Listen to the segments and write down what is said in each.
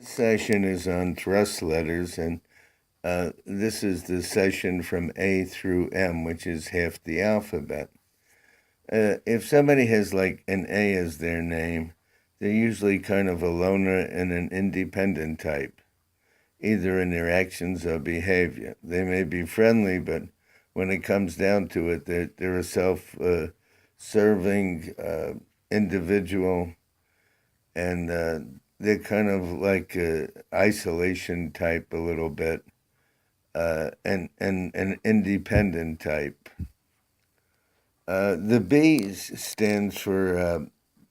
Session is on thrust letters, and this is the session from A through M, which is half the alphabet. If somebody has like an A as their name, they're usually kind of a loner and an independent type, either in their actions or behavior. They may be friendly, but when it comes down to it, they're a self serving individual, and they're kind of like a isolation type a little bit, and an independent type. The B stands for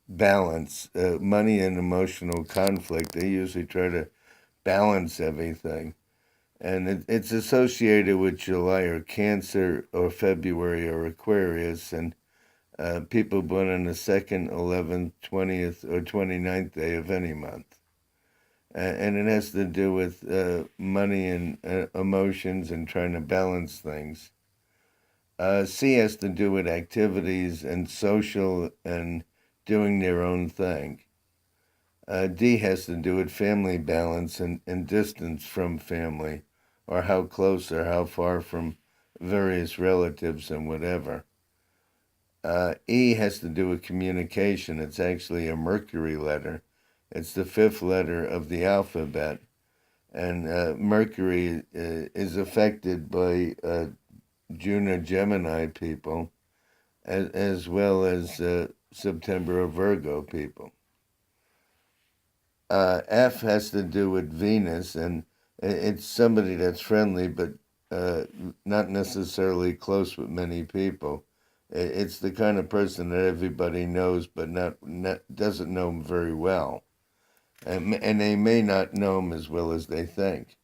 balance, money and emotional conflict. They usually try to balance everything. And it's associated with July or Cancer or February or Aquarius, and people born on the 2nd, 11th, 20th, or 29th day of any month. And it has to do with money and emotions and trying to balance things. C has to do with activities and social and doing their own thing. D has to do with family balance and distance from family, or how close or how far from various relatives and whatever. E has to do with communication. It's actually a Mercury letter. It's the fifth letter of the alphabet. And Mercury is affected by June Gemini people, as well as September Virgo people. F has to do with Venus, and it's somebody that's friendly, but not necessarily close with many people. It's the kind of person that everybody knows, but not doesn't know him very well, and they may not know him as well as they think.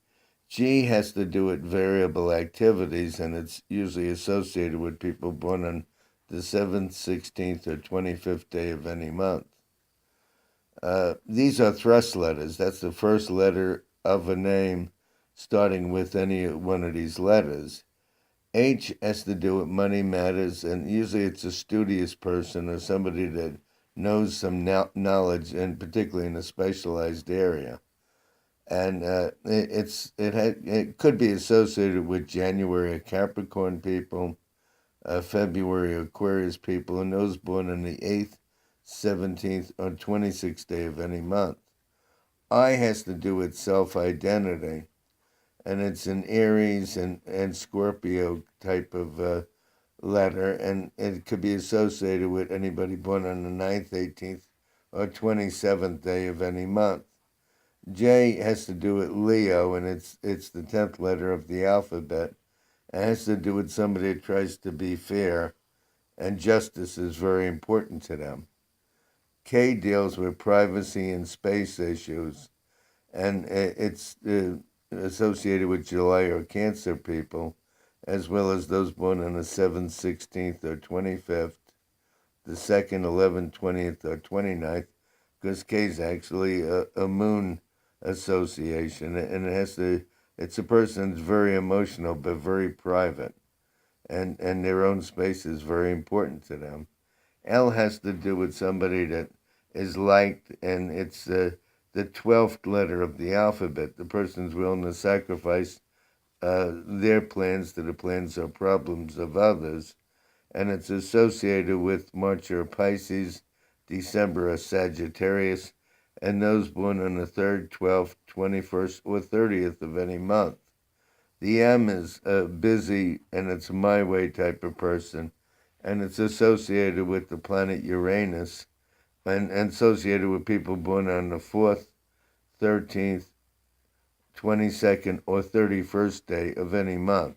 G has to do with variable activities, and it's usually associated with people born on the 7th, 16th, or 25th day of any month. These are thrust letters. That's the first letter of a name starting with any one of these letters. H has to do with money matters, and usually it's a studious person or somebody that knows some knowledge, and particularly in a specialized area. And it could be associated with January Capricorn people, February Aquarius people, and those born on the 8th, 17th, or 26th day of any month. I has to do with self-identity, and it's an Aries and Scorpio type of letter, and it could be associated with anybody born on the 9th, 18th, or 27th day of any month. J has to do with Leo, and it's the 10th letter of the alphabet. It has to do with somebody that tries to be fair, and justice is very important to them. K deals with privacy and space issues, and it's associated with July or Cancer people, as well as those born on the 7th, 16th, or 25th, the 2nd, 11th, 20th, or 29th, because K is actually a moon association, and it's a person that's very emotional but very private, and their own space is very important to them. L has to do with somebody that is liked, and it's the 12th letter of the alphabet. The person's willing to sacrifice their plans to the plans or problems of others, and it's associated with March or Pisces, December or Sagittarius, and those born on the 3rd, 12th, 21st, or 30th of any month. The M is busy, and it's a my way type of person, and it's associated with the planet Uranus, and associated with people born on the 4th, 13th, 22nd, or 31st day of any month.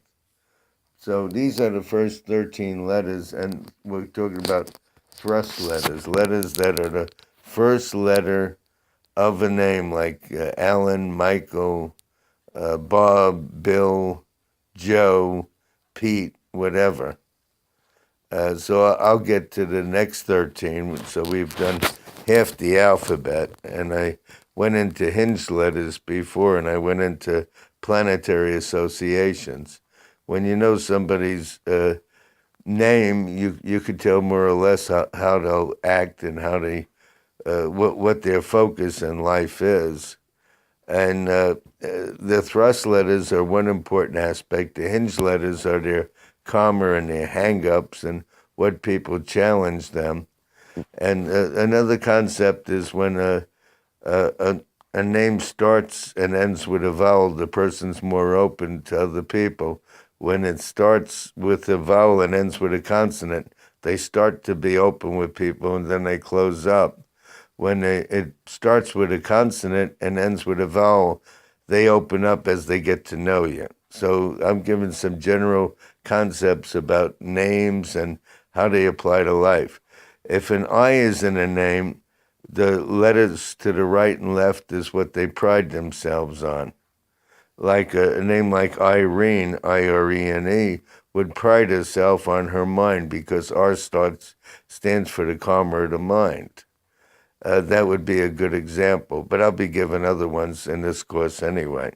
So these are the first 13 letters, and we're talking about thrust letters that are the first letter of a name, like Alan, Michael, Bob, Bill, Joe, Pete, whatever. So I'll get to the next 13. So we've done half the alphabet, and I went into hinge letters before, and I went into planetary associations. When you know somebody's name, you could tell more or less how they'll act and how they what their focus in life is. And the thrust letters are one important aspect. The hinge letters are their comma and their hang-ups and what people challenge them. And another concept is when a, a name starts and ends with a vowel, the person's more open to other people. When it starts with a vowel and ends with a consonant, they start to be open with people and then they close up. When it starts with a consonant and ends with a vowel, they open up as they get to know you. So I'm giving some general concepts about names and how they apply to life. If an I is in a name, the letters to the right and left is what they pride themselves on. Like a name like Irene, Irene, would pride herself on her mind because stands for the calmer of the mind. That would be a good example, but I'll be giving other ones in this course anyway.